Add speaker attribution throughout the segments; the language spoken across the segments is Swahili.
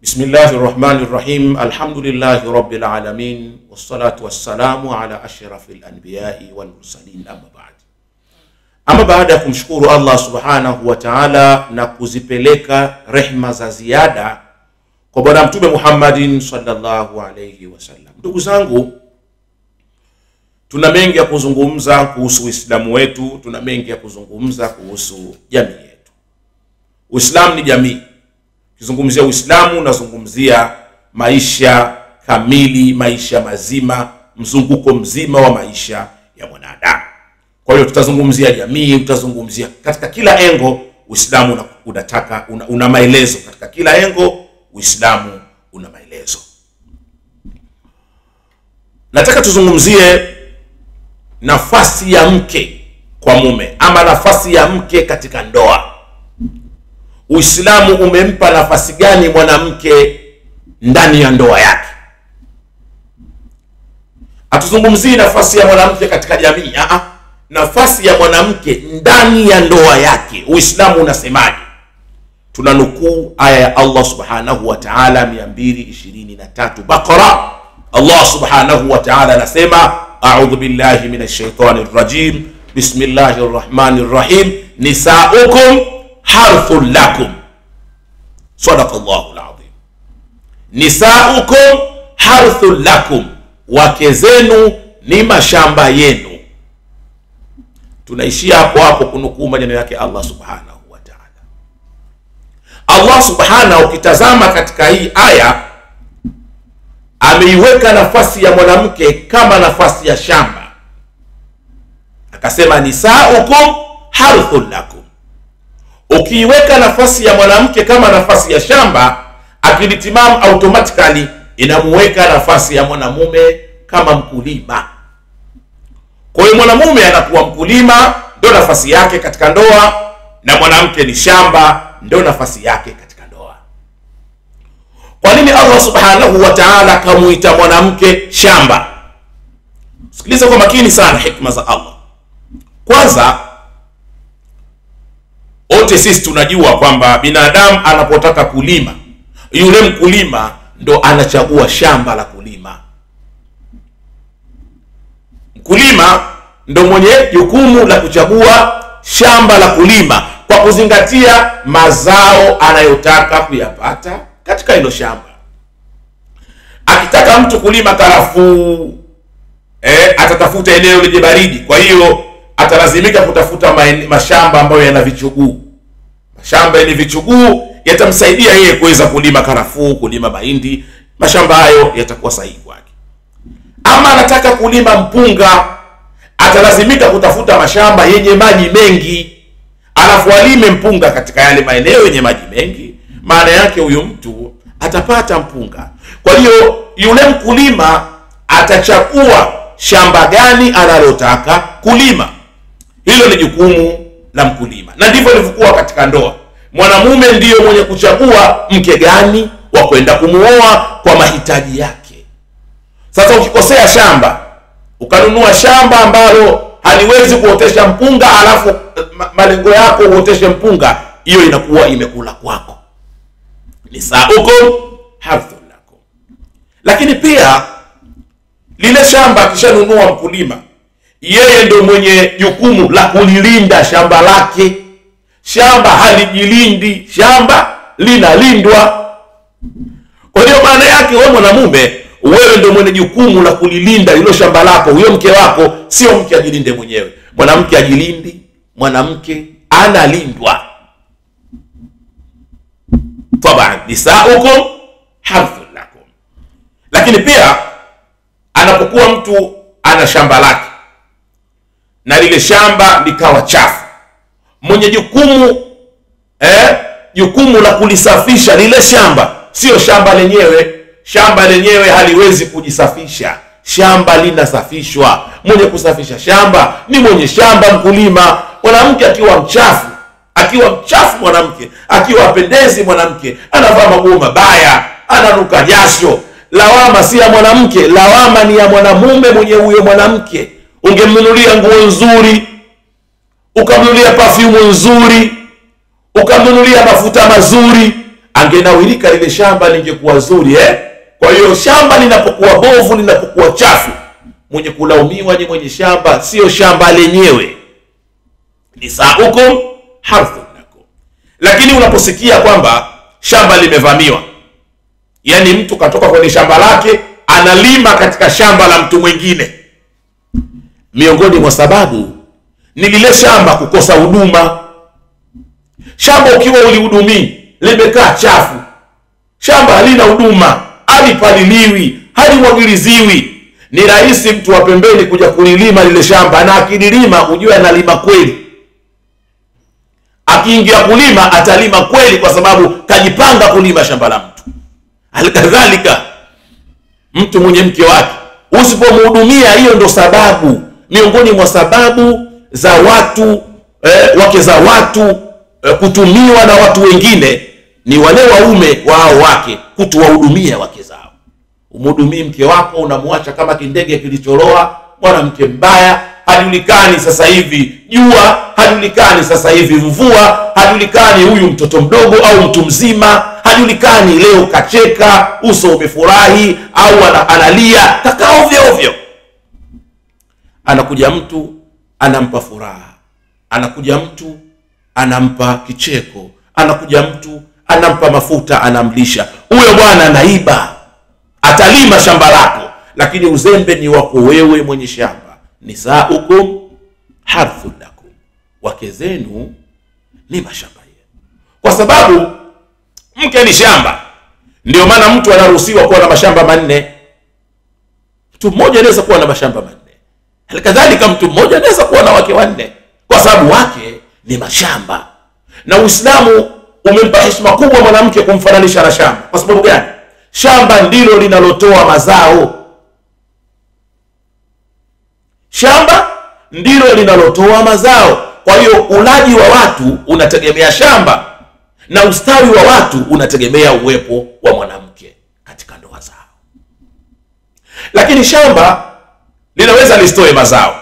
Speaker 1: Bismillahirrahmanirrahim. Alhamdulillahi rabbil alamin. Wassalatu wassalamu ala ashrafil anbiya'i wal mursalin, amma ba'd. Ama baada ya kumshukuru Allah subhanahu wa ta'ala na kuzipeleka rehma za ziada kwa bwana mtume Muhammadin sallallahu alayhi wasallam, ndugu zangu, tuna mengi ya kuzungumza kuhusu Uislamu wetu, tuna mengi ya kuzungumza kuhusu jamii yetu. Uislamu ni jamii. Kizungumzia Uislamu nazungumzia maisha kamili, maisha mazima, mzunguko mzima wa maisha ya mwanadamu. Kwa hiyo tutazungumzia jamii, tutazungumzia katika kila engo Uislamu unataka una maelezo. Katika kila engo Uislamu una maelezo. Nataka tuzungumzie nafasi ya mke kwa mume, ama nafasi ya mke katika ndoa. Uislamu umempa nafasi gani mwanamke ndani ya ndoa yake? Hatuzungumzii nafasi ya mwanamke katika jamii, nafasi ya mwanamke ndani ya ndoa yake. Uislamu unasemaje? Tunanukuu aya ya Allah subhanahu wa ta'ala 223 Baqara. Allah subhanahu wa ta'ala anasema, a'udhu billahi minash shaitanir rajim, bismillahir rahmanir rahim, nisaukum harthul lakum. Sadaqallahu alazim. Nisaukum harthul lakum, wake zenu ni mashamba yenu. Tunaishia hapo kunukuu maneno yake Allah subhanahu wa ta'ala. Allah subhanahu, ukitazama katika hii aya, ameiweka nafasi ya mwanamke kama nafasi ya shamba. Akasema nisaukum harthul lakum. Ukiiweka nafasi ya mwanamke kama nafasi ya shamba, akilitimam automatically inamuweka nafasi ya mwanamume kama mkulima. Kwa hiyo mwanamume anakuwa mkulima, ndio nafasi yake katika ndoa, na mwanamke ni shamba, ndio nafasi yake katika ndoa. Kwa nini Allah subhanahu wa ta'ala kamuita mwanamke shamba? Sikiliza kwa makini sana hikma za Allah. Kwanza, wote sisi tunajua kwamba binadamu anapotaka kulima, yule mkulima ndo anachagua shamba la kulima. Mkulima ndo mwenye jukumu la kuchagua shamba la kulima kwa kuzingatia mazao anayotaka kuyapata katika hilo shamba. Akitaka mtu kulima karafuu, atatafuta eneo lenye baridi. Kwa hiyo atalazimika kutafuta mashamba ambayo yana vichuguu. Mashamba yenye vichuguu yatamsaidia yeye kuweza kulima karafuu, kulima mahindi. Mashamba hayo yatakuwa sahihi kwake. Ama anataka kulima mpunga, atalazimika kutafuta mashamba yenye maji mengi, alafu alime mpunga katika yale maeneo yenye maji mengi. Maana yake huyo mtu atapata mpunga. Kwa hiyo yule mkulima atachagua shamba gani analotaka kulima. Hilo ni jukumu la mkulima. Na ndivyo ilivyokuwa katika ndoa. Mwanamume ndiyo mwenye kuchagua mke gani wa kwenda kumuoa kwa mahitaji yake. Sasa ukikosea shamba, ukanunua shamba ambalo haliwezi kuotesha mpunga, alafu malengo yako uoteshe mpunga, hiyo inakuwa imekula kwako. Nisaukum harthul lakum. Lakini pia lile shamba kishanunua mkulima, yeye ndo mwenye jukumu la kulilinda shamba lake. Shamba halijilindi, shamba linalindwa. Kwa hiyo maana yake wewe mwanamume, wewe ndo mwenye jukumu la kulilinda hilo shamba lako. Huyo mke wako sio mke ajilinde mwenyewe. Mwanamke ajilindi, mwanamke analindwa. Taban nisaukum harthul lakum. Lakini pia anapokuwa mtu ana shamba lake na lile shamba likawa chafu, mwenye jukumu la kulisafisha lile shamba sio shamba lenyewe. Shamba lenyewe haliwezi kujisafisha, shamba linasafishwa. Mwenye kusafisha shamba ni mwenye shamba, mkulima. Mwanamke akiwa mchafu mwanamke, akiwa apendezi mwanamke, anavaa maguo mabaya, ananuka jasho, lawama si ya mwanamke, lawama ni ya mwanamume mwenye huyo mwanamke. Ungemnunulia nguo nzuri, ukamnunulia perfume nzuri, ukamnunulia mafuta mazuri, angenawirika lile shamba, lingekuwa zuri Kwa hiyo shamba linapokuwa bovu, linapokuwa chafu, mwenye kulaumiwa ni mwenye shamba, sio shamba lenyewe. Nisaukum harthun lakum. Lakini unaposikia kwamba shamba limevamiwa, yani mtu katoka kwenye shamba lake analima katika shamba la mtu mwingine, miongoni mwa sababu ni lile shamba kukosa huduma. Shamba ukiwa ulihudumii, limekaa chafu, shamba halina huduma, halipaliliwi, halimwagiliziwi, ni rahisi mtu wa pembeni kuja kulilima lile shamba, na akililima ujue analima kweli. Akiingia kulima atalima kweli, kwa sababu kajipanga kulima shamba la mtu. Halikadhalika mtu mwenye mke wake, usipomhudumia, hiyo ndo sababu, miongoni mwa sababu za watu wake za watu kutumiwa na watu wengine, ni wale waume wao wake kutuwahudumia wake zao. Umhudumii mke wako, unamwacha kama kindege kilichoroa, mwanamke mbaya, hajulikani sasa hivi jua, hajulikani sasa hivi mvua, hajulikani huyu mtoto mdogo au mtu mzima, hajulikani leo kacheka, uso umefurahi au analia, kaka ovyo ovyo. Anakuja mtu anampa furaha, anakuja mtu anampa kicheko, anakuja mtu anampa mafuta, anamlisha. Huyo bwana anaiba, atalima shamba lako, lakini uzembe ni wako wewe mwenye shamba. Nisaukum harthun lakum, wake zenu ni mashamba yenu. Kwa sababu mke ni shamba, ndio maana mtu anaruhusiwa kuwa na mashamba manne. Mtu mmoja anaweza kuwa na mashamba manne. Halikadhalika mtu mmoja anaweza kuwa na wake wanne, kwa sababu wake ni mashamba. Na Uislamu umempa heshima kubwa mwanamke kumfananisha na shamba. Kwa sababu gani? Shamba ndilo linalotoa mazao. Shamba ndilo linalotoa mazao. Kwa hiyo ulaji wa watu unategemea shamba, na ustawi wa watu unategemea uwepo wa mwanamke katika ndoa zao. Lakini shamba linaweza lisitoe mazao,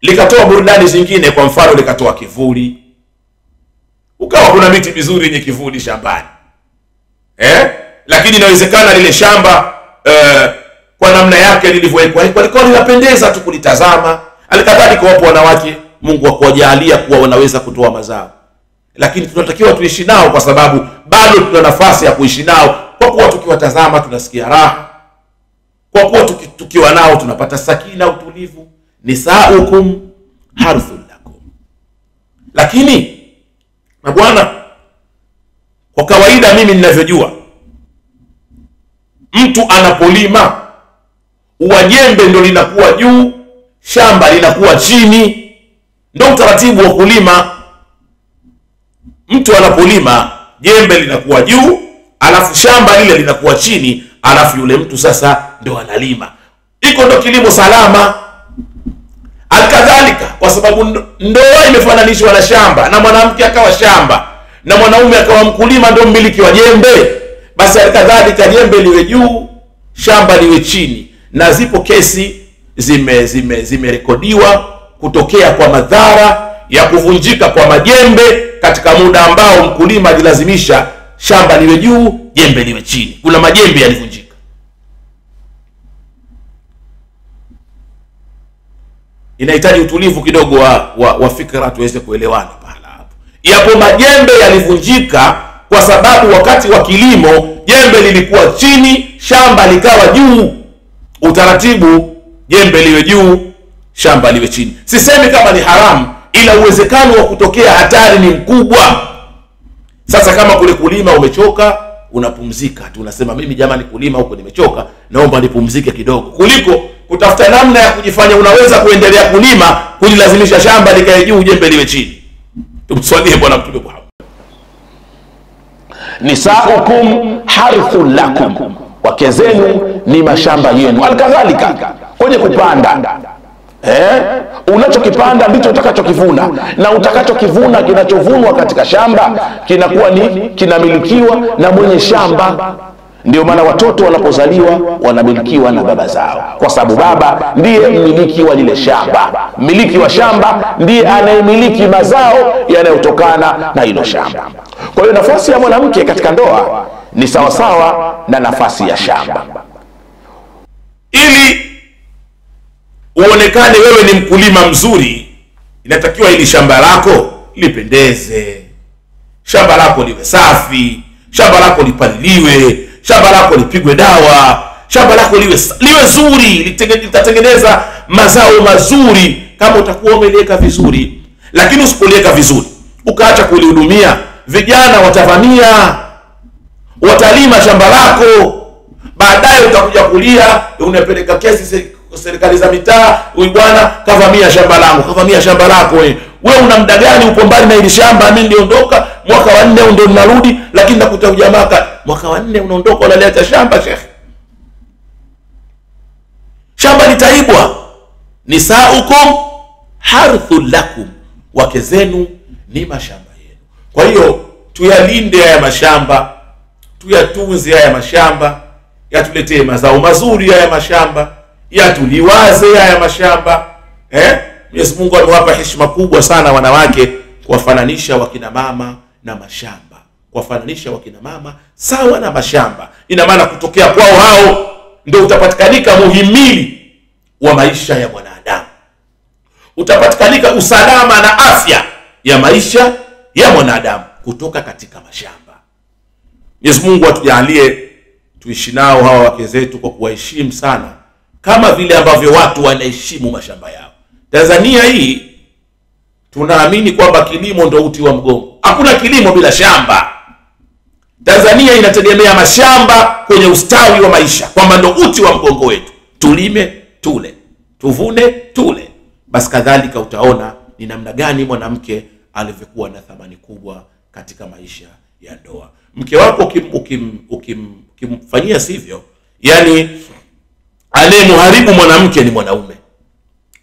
Speaker 1: likatoa burudani zingine. Kwa mfano, likatoa kivuli, ukawa kuna miti mizuri yenye kivuli shambani, lakini inawezekana lile shamba kwa namna yake lilivyowekwa liko linapendeza tu kulitazama. Alikadhalika wapo wanawake Mungu akuwajalia kuwa wanaweza kutoa mazao, lakini tunatakiwa tuishi nao, kwa sababu bado tuna nafasi ya kuishi nao, kwa kuwa tukiwatazama tunasikia raha, kwa kuwa tukiwa nao tunapata sakina, utulivu. Nisaukum harthun lakum. Lakini na bwana, kwa kawaida mimi ninavyojua, mtu anapolima uwajembe ndo linakuwa juu, shamba linakuwa chini. Ndio utaratibu wa kulima. Mtu anapolima jembe linakuwa juu, alafu shamba lile linakuwa chini, alafu yule mtu sasa ndo analima. Iko ndo kilimo salama. Alikadhalika, kwa sababu ndoa imefananishwa na shamba, na mwanamke akawa shamba na mwanaume akawa mkulima, ndo mmiliki wa jembe, basi alikadhalika jembe liwe juu, shamba liwe chini. Na zipo kesi zimerekodiwa kutokea kwa madhara ya kuvunjika kwa majembe katika muda ambao mkulima alilazimisha shamba liwe juu, jembe liwe chini. Kuna majembe yalivunjika. Inahitaji utulivu kidogo wa fikra tuweze kuelewana pala hapo. Yapo majembe yalivunjika kwa sababu wakati wa kilimo jembe lilikuwa chini, shamba likawa juu. Utaratibu jembe liwe juu, shamba liwe chini. Sisemi kama ni haramu, ila uwezekano wa kutokea hatari ni mkubwa. Sasa kama kule kulima umechoka, unapumzika tu, unasema mimi jamani kulima huko nimechoka, naomba nipumzike kidogo, kuliko kutafuta namna ya kujifanya unaweza kuendelea kulima, kujilazimisha shamba likae juu, jembe liwe chini. Tumswalie bwana Mtume Muhammad. Nisaukum harthun lakum, wake zenu ni mashamba yenu. Alikadhalika kwenye kupanda, unachokipanda ndicho utakachokivuna, na utakachokivuna kinachovunwa katika shamba kinakuwa ni kinamilikiwa na mwenye shamba.
Speaker 2: Ndio maana watoto wanapozaliwa wanamilikiwa na baba zao, kwa sababu baba ndiye mmiliki wa lile shamba. Mmiliki wa shamba ndiye anayemiliki mazao yanayotokana na hilo shamba. Kwa hiyo nafasi ya mwanamke katika ndoa ni sawasawa na nafasi ya shamba.
Speaker 1: Ili uonekane wewe ni mkulima mzuri, inatakiwa ili shamba lako lipendeze, shamba lako liwe safi, shamba lako lipaliliwe, shamba lako lipigwe dawa, shamba lako liwe zuri, litatengeneza mazao mazuri kama utakuwa umeliweka vizuri. Lakini usipoliweka vizuri ukaacha kulihudumia, vijana watavamia, watalima shamba lako, baadaye utakuja kulia, unapeleka kesi serikali za mitaa, huyu bwana kavamia shamba langu. Kavamia shamba lako wewe. Wewe una muda gani upo mbali na ile shamba? Mimi niliondoka mwaka wa 4 ndio ninarudi, lakini nakuta ujamaa mwaka wa 4 unaondoka unaleta shamba Sheikh. Shamba litaibwa. Nisaukum harthul lakum, wake zenu ni mashamba yenu. Kwa hiyo tuyalinde haya mashamba, tuyatunze haya mashamba, yatuletee mazao mazuri haya mashamba, yatuliwaze haya mashamba. Mwenyezi Mungu amewapa heshima kubwa sana wanawake, kuwafananisha wakina mama na mashamba, kuwafananisha wakina mama sawa na mashamba. Ina maana kutokea kwao hao ndio utapatikanika muhimili wa maisha ya mwanadamu, utapatikanika usalama na afya ya maisha ya mwanadamu kutoka katika mashamba. Mwenyezi Mungu atujalie tuishi nao hawa wake zetu kwa kuwaheshimu sana, kama vile ambavyo watu wanaheshimu mashamba yao. Tanzania hii tunaamini kwamba kilimo ndio uti wa mgongo. Hakuna kilimo bila shamba. Tanzania inategemea mashamba kwenye ustawi wa maisha, kwamba ndio uti wa mgongo wetu. Tulime tule, tuvune tule. Basi kadhalika utaona ni namna gani mwanamke alivyokuwa na thamani kubwa katika maisha ya ndoa. Mke wako ukimfanyia sivyo, yani anayemharibu mwanamke ni mwanaume,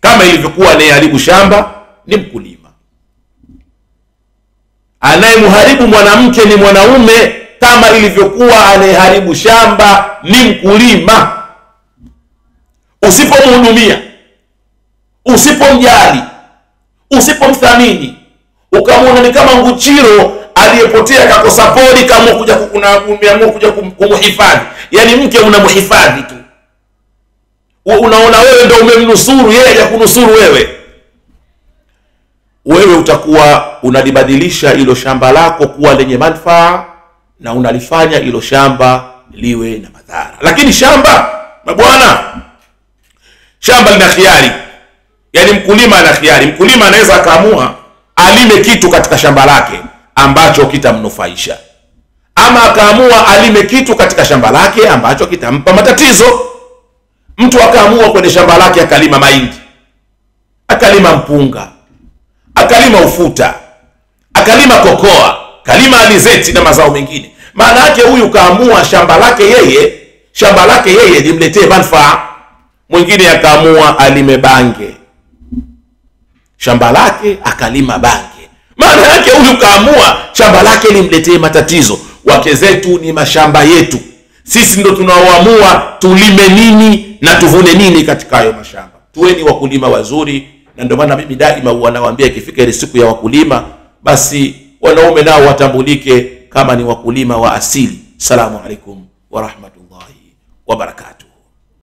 Speaker 1: kama ilivyokuwa anayeharibu shamba ni mkulima. Anayemharibu mwanamke ni mwanaume, kama ilivyokuwa anayeharibu shamba ni mkulima. Usipomhudumia, usipomjali, usipomthamini, ukamwona ni kama nguchiro aliyepotea kakosa pori, kama kuja kumhifadhi, yani mke unamhifadhi tu, unaona wewe ndio umemnusuru yeye, hajakunusuru wewe. Wewe utakuwa unalibadilisha hilo shamba lako kuwa lenye manufaa, na unalifanya hilo shamba liwe na madhara. Lakini shamba, mabwana, shamba lina khiari. Yani mkulima ana khiari. Mkulima anaweza akaamua alime kitu katika shamba lake ambacho kitamnufaisha, ama akaamua alime kitu katika shamba lake ambacho kitampa matatizo. Mtu akaamua kwenye shamba lake akalima mahindi, akalima mpunga, akalima ufuta, akalima kokoa, akalima alizeti na mazao mengine. Maana yake huyu kaamua shamba lake yeye limletee manufaa. Mwingine akaamua alime bange, shamba lake akalima bange. Maana yake huyu kaamua shamba lake limletee matatizo. Wake zetu ni mashamba yetu. Sisi ndo tunaoamua tulime nini na tuvune nini katika hayo mashamba. Tuweni wakulima wazuri, na ndio maana mimi daima wanawaambia ikifika ile siku ya wakulima, basi wanaume nao watambulike kama ni wakulima wa asili. Salamu alaikum wa rahmatullahi wa barakatuh.